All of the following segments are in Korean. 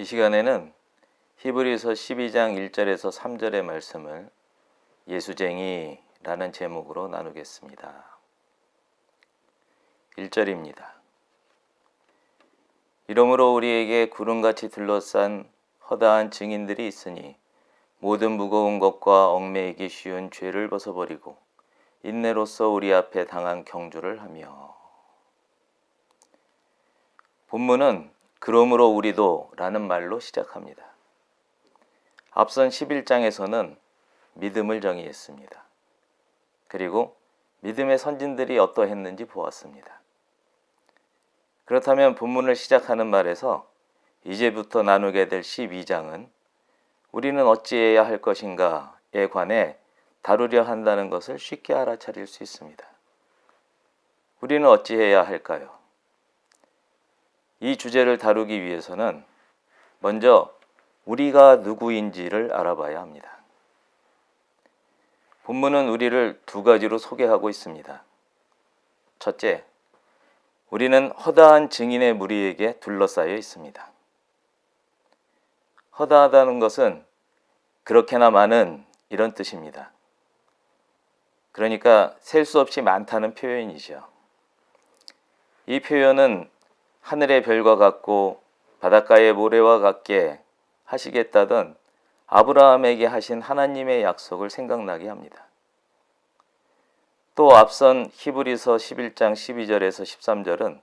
시간에는 히브리서 12장 1절에서 3절의 말씀을 예수쟁이라는 제목으로 나누겠습니다. 1절입니다. 이러므로 우리에게 구름같이 둘러싼 허다한 증인들이 있으니 모든 무거운 것과 얽매이기 쉬운 죄를 벗어버리고 인내로써 우리 앞에 당한 경주를 하며. 본문은 그러므로 우리도 라는 말로 시작합니다. 앞선 11장에서는 믿음을 정의했습니다. 그리고 믿음의 선진들이 어떠했는지 보았습니다. 그렇다면 본문을 시작하는 말에서 이제부터 나누게 될 12장은 우리는 어찌해야 할 것인가에 관해 다루려 한다는 것을 쉽게 알아차릴 수 있습니다. 우리는 어찌해야 할까요? 이 주제를 다루기 위해서는 먼저 우리가 누구인지를 알아봐야 합니다. 본문은 우리를 두 가지로 소개하고 있습니다. 첫째, 우리는 허다한 증인의 무리에게 둘러싸여 있습니다. 허다하다는 것은 그렇게나 많은 이런 뜻입니다. 그러니까 셀 수 없이 많다는 표현이죠. 이 표현은 하늘의 별과 같고 바닷가의 모래와 같게 하시겠다던 아브라함에게 하신 하나님의 약속을 생각나게 합니다. 또 앞선 히브리서 11장 12절에서 13절은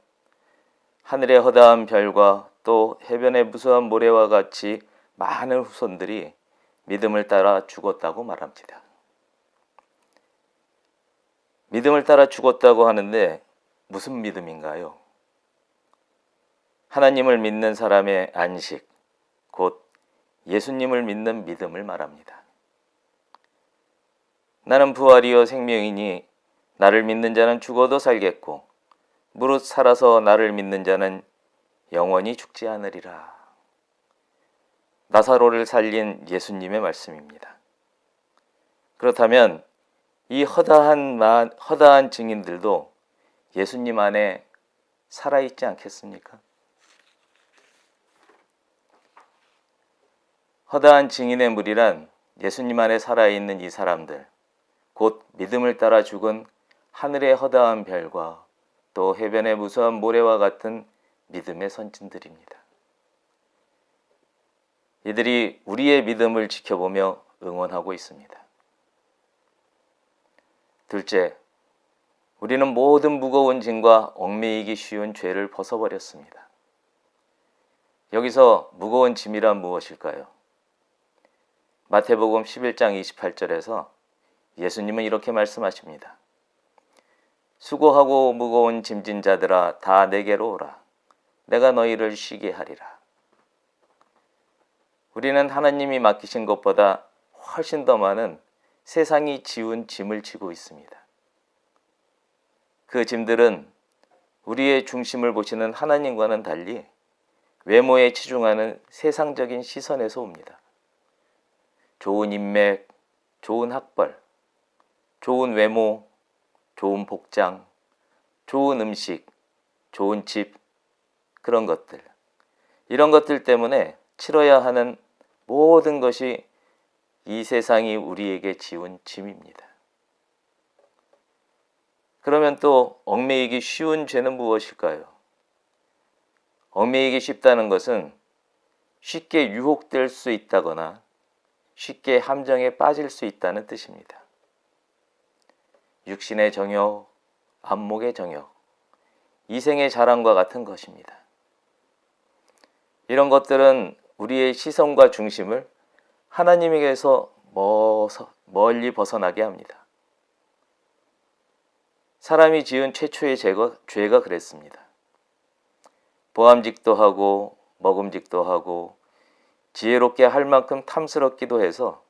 하늘의 허다한 별과 또 해변의 무수한 모래와 같이 많은 후손들이 믿음을 따라 죽었다고 말합니다. 믿음을 따라 죽었다고 하는데 무슨 믿음인가요? 하나님을 믿는 사람의 안식, 곧 예수님을 믿는 믿음을 말합니다. 나는 부활이요 생명이니 나를 믿는 자는 죽어도 살겠고 무릇 살아서 나를 믿는 자는 영원히 죽지 않으리라. 나사로를 살린 예수님의 말씀입니다. 그렇다면 이 허다한 증인들도 예수님 안에 살아있지 않겠습니까? 허다한 증인의 무리란 예수님 안에 살아있는 이 사람들, 곧 믿음을 따라 죽은 하늘의 허다한 별과 또 해변의 무수한 모래와 같은 믿음의 선진들입니다. 이들이 우리의 믿음을 지켜보며 응원하고 있습니다. 둘째, 우리는 모든 무거운 짐과 얽매이기 쉬운 죄를 벗어버렸습니다. 여기서 무거운 짐이란 무엇일까요? 마태복음 11장 28절에서 예수님은 이렇게 말씀하십니다. 수고하고 무거운 짐진 자들아 다 내게로 오라. 내가 너희를 쉬게 하리라. 우리는 하나님이 맡기신 것보다 훨씬 더 많은 세상이 지운 짐을 지고 있습니다. 그 짐들은 우리의 중심을 보시는 하나님과는 달리 외모에 치중하는 세상적인 시선에서 옵니다. 좋은 인맥, 좋은 학벌, 좋은 외모, 좋은 복장, 좋은 음식, 좋은 집, 그런 것들. 이런 것들 때문에 치러야 하는 모든 것이 이 세상이 우리에게 지운 짐입니다. 그러면 또 얽매이기 쉬운 죄는 무엇일까요? 얽매이기 쉽다는 것은 쉽게 유혹될 수 있다거나 쉽게 함정에 빠질 수 있다는 뜻입니다. 육신의 정욕, 안목의 정욕, 이생의 자랑과 같은 것입니다. 이런 것들은 우리의 시선과 중심을 하나님에게서 멀리 벗어나게 합니다. 사람이 지은 최초의 죄가 그랬습니다. 보암직도 하고 먹음직도 하고 지혜롭게 할 만큼 탐스럽기도 해서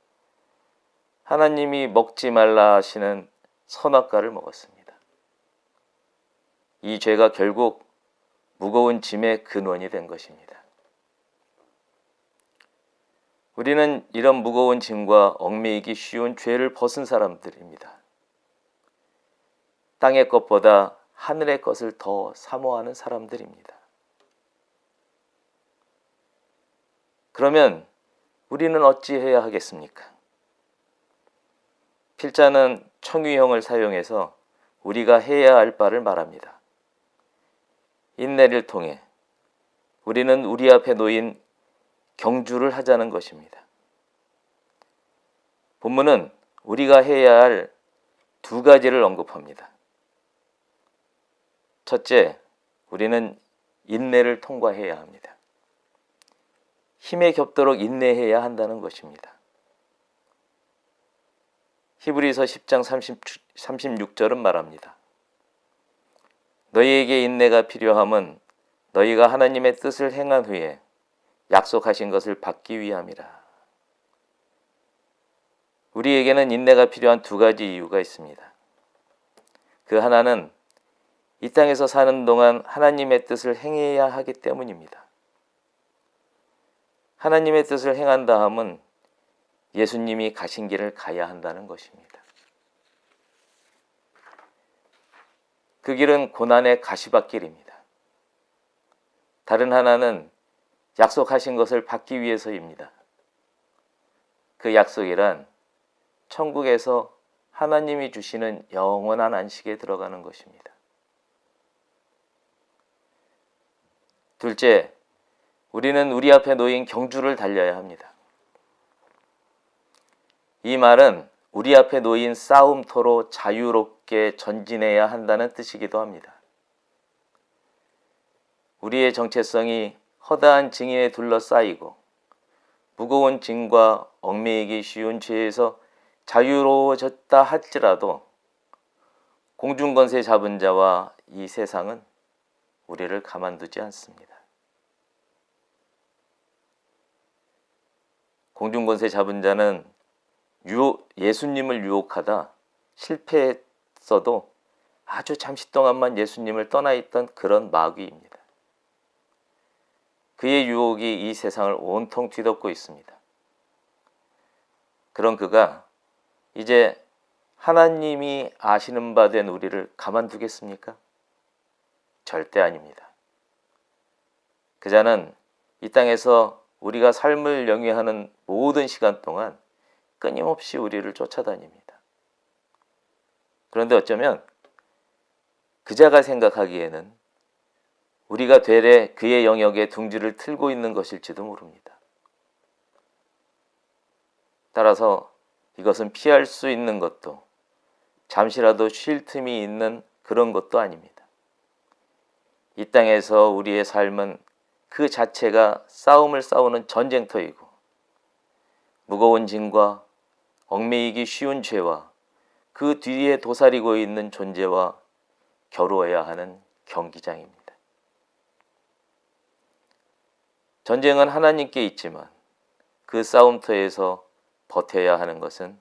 하나님이 먹지 말라 하시는 선악과를 먹었습니다. 이 죄가 결국 무거운 짐의 근원이 된 것입니다. 우리는 이런 무거운 짐과 얽매이기 쉬운 죄를 벗은 사람들입니다. 땅의 것보다 하늘의 것을 더 사모하는 사람들입니다. 그러면 우리는 어찌해야 하겠습니까? 필자는 청유형을 사용해서 우리가 해야 할 바를 말합니다. 인내를 통해 우리는 우리 앞에 놓인 경주를 하자는 것입니다. 본문은 우리가 해야 할 두 가지를 언급합니다. 첫째, 우리는 인내를 통과해야 합니다. 힘에 겹도록 인내해야 한다는 것입니다. 히브리서 10장 36절은 말합니다. 너희에게 인내가 필요함은 너희가 하나님의 뜻을 행한 후에 약속하신 것을 받기 위함이라. 우리에게는 인내가 필요한 두 가지 이유가 있습니다. 그 하나는 이 땅에서 사는 동안 하나님의 뜻을 행해야 하기 때문입니다. 하나님의 뜻을 행한다 함은 예수님이 가신 길을 가야 한다는 것입니다. 그 길은 고난의 가시밭길입니다. 다른 하나는 약속하신 것을 받기 위해서입니다. 그 약속이란 천국에서 하나님이 주시는 영원한 안식에 들어가는 것입니다. 둘째, 우리는 우리 앞에 놓인 경주를 달려야 합니다. 이 말은 우리 앞에 놓인 싸움터로 자유롭게 전진해야 한다는 뜻이기도 합니다. 우리의 정체성이 허다한 증인에 둘러싸이고 무거운 짐과 얽매이기 쉬운 죄에서 자유로워졌다 할지라도 공중권세 잡은 자와 이 세상은 우리를 가만두지 않습니다. 공중권세 잡은 자는 예수님을 유혹하다 실패했어도 아주 잠시 동안만 예수님을 떠나 있던 그런 마귀입니다. 그의 유혹이 이 세상을 온통 뒤덮고 있습니다. 그런 그가 이제 하나님이 아시는 바 된 우리를 가만두겠습니까? 절대 아닙니다. 그 자는 이 땅에서 우리가 삶을 영위하는 모든 시간 동안 끊임없이 우리를 쫓아다닙니다. 그런데 어쩌면 그자가 생각하기에는 우리가 되레 그의 영역에 둥지를 틀고 있는 것일지도 모릅니다. 따라서 이것은 피할 수 있는 것도 잠시라도 쉴 틈이 있는 그런 것도 아닙니다. 이 땅에서 우리의 삶은 그 자체가 싸움을 싸우는 전쟁터이고 무거운 짐과 얽매이기 쉬운 죄와 그 뒤에 도사리고 있는 존재와 겨루어야 하는 경기장입니다. 전쟁은 하나님께 있지만 그 싸움터에서 버텨야 하는 것은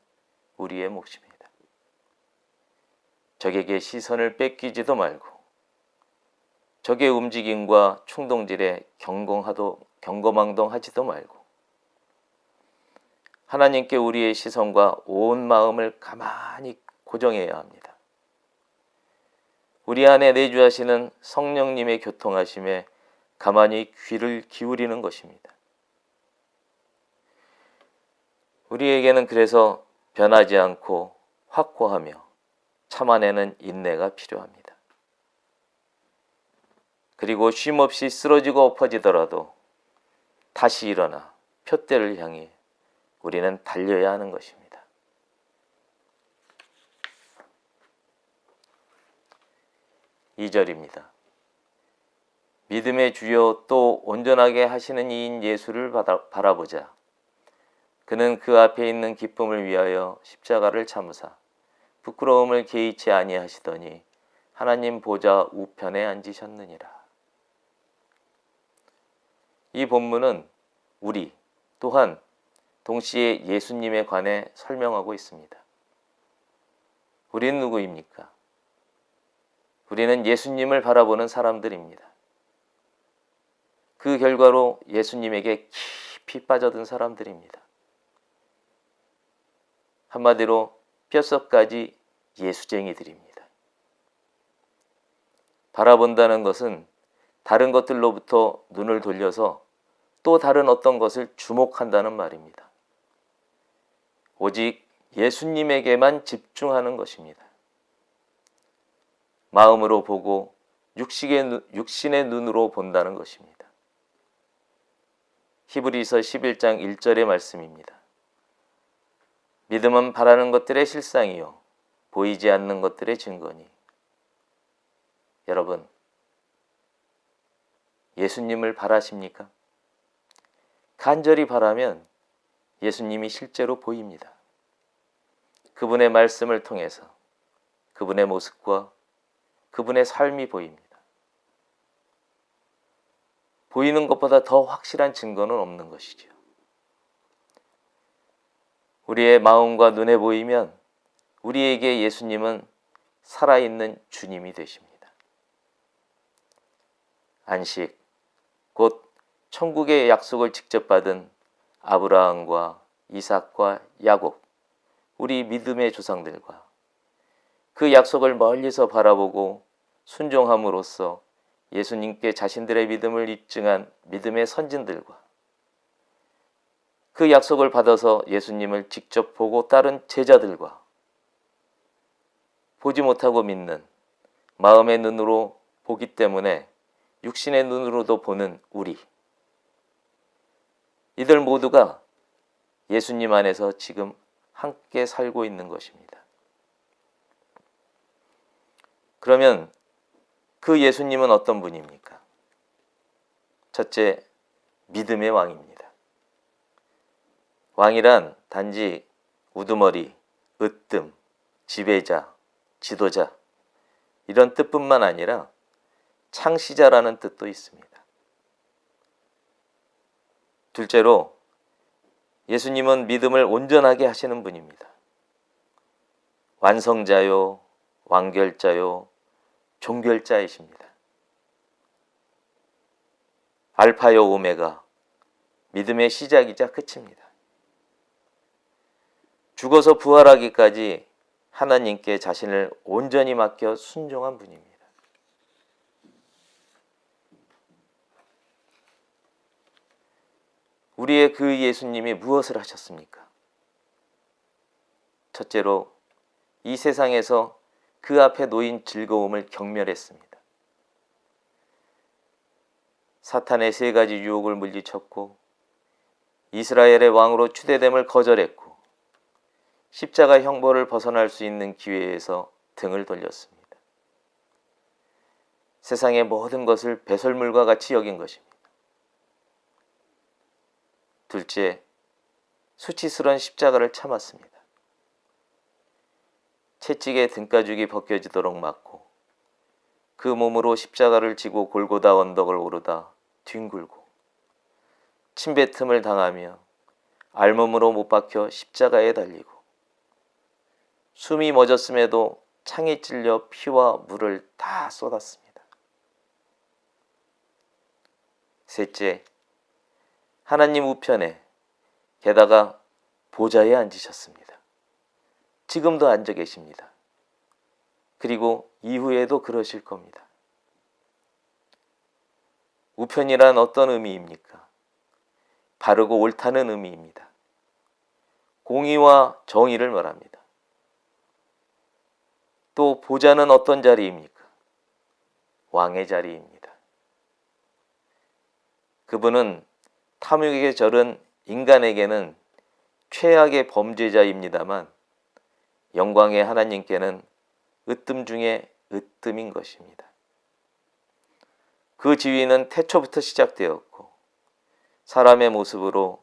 우리의 몫입니다. 적에게 시선을 뺏기지도 말고 적의 움직임과 충동질에 경거망동하지도 말고 하나님께 우리의 시선과 온 마음을 가만히 고정해야 합니다. 우리 안에 내주하시는 성령님의 교통하심에 가만히 귀를 기울이는 것입니다. 우리에게는 그래서 변하지 않고 확고하며 참아내는 인내가 필요합니다. 그리고 쉼없이 쓰러지고 엎어지더라도 다시 일어나 표대를 향해 우리는 달려야 하는 것입니다. 2절입니다. 믿음의 주요 또 온전하게 하시는 이인 예수를 바라보자. 그는 그 앞에 있는 기쁨을 위하여 십자가를 참으사 부끄러움을 개의치 아니하시더니 하나님 보좌 우편에 앉으셨느니라. 이 본문은 우리 또한 동시에 예수님에 관해 설명하고 있습니다. 우리는 누구입니까? 우리는 예수님을 바라보는 사람들입니다. 그 결과로 예수님에게 깊이 빠져든 사람들입니다. 한마디로 뼛속까지 예수쟁이들입니다. 바라본다는 것은 다른 것들로부터 눈을 돌려서 또 다른 어떤 것을 주목한다는 말입니다. 오직 예수님에게만 집중하는 것입니다. 마음으로 보고 육신의 눈으로 본다는 것입니다. 히브리서 11장 1절의 말씀입니다. 믿음은 바라는 것들의 실상이요 보이지 않는 것들의 증거니. 여러분, 예수님을 바라십니까? 간절히 바라면 예수님이 실제로 보입니다. 그분의 말씀을 통해서 그분의 모습과 그분의 삶이 보입니다. 보이는 것보다 더 확실한 증거는 없는 것이죠. 우리의 마음과 눈에 보이면 우리에게 예수님은 살아있는 주님이 되십니다. 안식, 곧 천국의 약속을 직접 받은 아브라함과 이삭과 야곱, 우리 믿음의 조상들과 그 약속을 멀리서 바라보고 순종함으로써 예수님께 자신들의 믿음을 입증한 믿음의 선진들과 그 약속을 받아서 예수님을 직접 보고 따른 제자들과 보지 못하고 믿는 마음의 눈으로 보기 때문에 육신의 눈으로도 보는 우리, 이들 모두가 예수님 안에서 지금 함께 살고 있는 것입니다. 그러면 그 예수님은 어떤 분입니까? 첫째, 믿음의 왕입니다. 왕이란 단지 우두머리, 으뜸, 지배자, 지도자 이런 뜻뿐만 아니라 창시자라는 뜻도 있습니다. 둘째로 예수님은 믿음을 온전하게 하시는 분입니다. 완성자요, 완결자요, 종결자이십니다. 알파요 오메가, 믿음의 시작이자 끝입니다. 죽어서 부활하기까지 하나님께 자신을 온전히 맡겨 순종한 분입니다. 우리의 그 예수님이 무엇을 하셨습니까? 첫째로 이 세상에서 그 앞에 놓인 즐거움을 경멸했습니다. 사탄의 세 가지 유혹을 물리쳤고 이스라엘의 왕으로 추대됨을 거절했고 십자가 형벌을 벗어날 수 있는 기회에서 등을 돌렸습니다. 세상의 모든 것을 배설물과 같이 여긴 것입니다. 둘째, 수치스러운 십자가를 참았습니다. 채찍에 등가죽이 벗겨지도록 맞고 그 몸으로 십자가를 지고 골고다 언덕을 오르다 뒹굴고 침뱉음을 당하며 알몸으로 못 박혀 십자가에 달리고 숨이 멎었음에도 창에 찔려 피와 물을 다 쏟았습니다. 셋째, 하나님 우편에 게다가 보좌에 앉으셨습니다. 지금도 앉아 계십니다. 그리고 이후에도 그러실 겁니다. 우편이란 어떤 의미입니까? 바르고 옳다는 의미입니다. 공의와 정의를 말합니다. 또 보좌는 어떤 자리입니까? 왕의 자리입니다. 그분은 탐욕에 절은 인간에게는 최악의 범죄자입니다만 영광의 하나님께는 으뜸 중에 으뜸인 것입니다. 그 지위는 태초부터 시작되었고 사람의 모습으로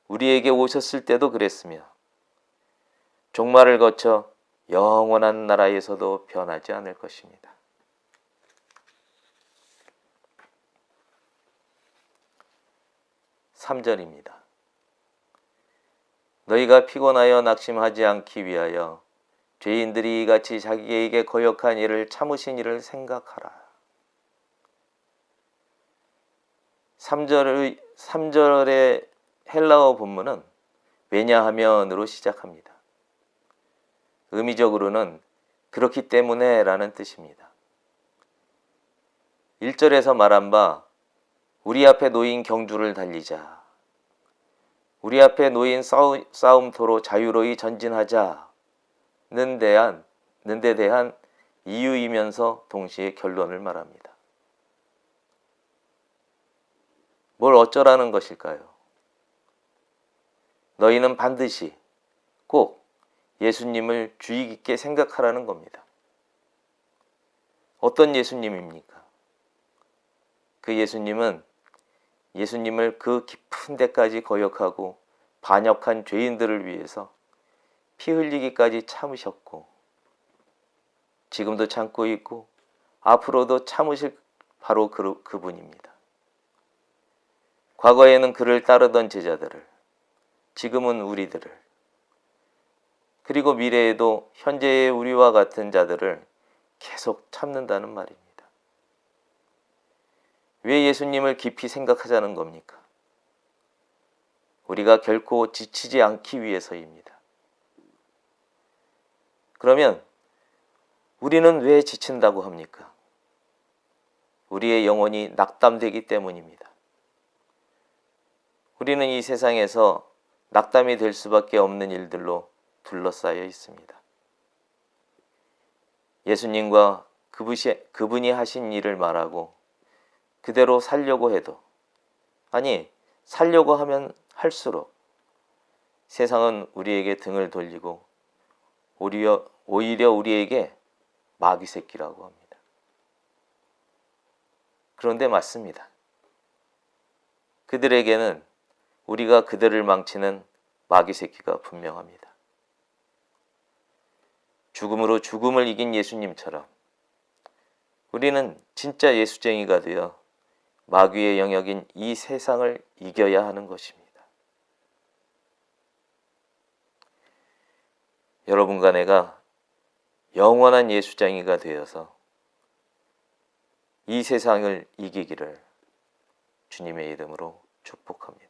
우리에게 오셨을 때도 그랬으며 종말을 거쳐 영원한 나라에서도 변하지 않을 것입니다. (3절입니다) 너희가 피곤하여 낙심하지 않기 위하여 죄인들이 이같이 자기에게 거역한 일을 참으신 일을 생각하라. 3절의 헬라어 본문은 왜냐하면으로 시작합니다. 의미적으로는 그렇기 때문에 라는 뜻입니다. 1절에서 말한 바 우리 앞에 놓인 경주를 달리자. 우리 앞에 놓인 싸움터로 자유로이 전진하자는 데 대한 이유이면서 동시에 결론을 말합니다. 뭘 어쩌라는 것일까요? 너희는 반드시 꼭 예수님을 주의 깊게 생각하라는 겁니다. 어떤 예수님입니까? 그 예수님은 예수님을 그 깊은 데까지 거역하고 반역한 죄인들을 위해서 피 흘리기까지 참으셨고 지금도 참고 있고 앞으로도 참으실 바로 그분입니다. 과거에는 그를 따르던 제자들을, 지금은 우리들을, 그리고 미래에도 현재의 우리와 같은 자들을 계속 참는다는 말입니다. 왜 예수님을 깊이 생각하자는 겁니까? 우리가 결코 지치지 않기 위해서입니다. 그러면 우리는 왜 지친다고 합니까? 우리의 영혼이 낙담되기 때문입니다. 우리는 이 세상에서 낙담이 될 수밖에 없는 일들로 둘러싸여 있습니다. 예수님과 그분이 하신 일을 말하고 그대로 살려고 해도, 아니 살려고 하면 할수록 세상은 우리에게 등을 돌리고 오히려 우리에게 마귀 새끼라고 합니다. 그런데 맞습니다. 그들에게는 우리가 그들을 망치는 마귀 새끼가 분명합니다. 죽음으로 죽음을 이긴 예수님처럼 우리는 진짜 예수쟁이가 되어 마귀의 영역인 이 세상을 이겨야 하는 것입니다. 여러분과 내가 영원한 예수쟁이가 되어서 이 세상을 이기기를 주님의 이름으로 축복합니다.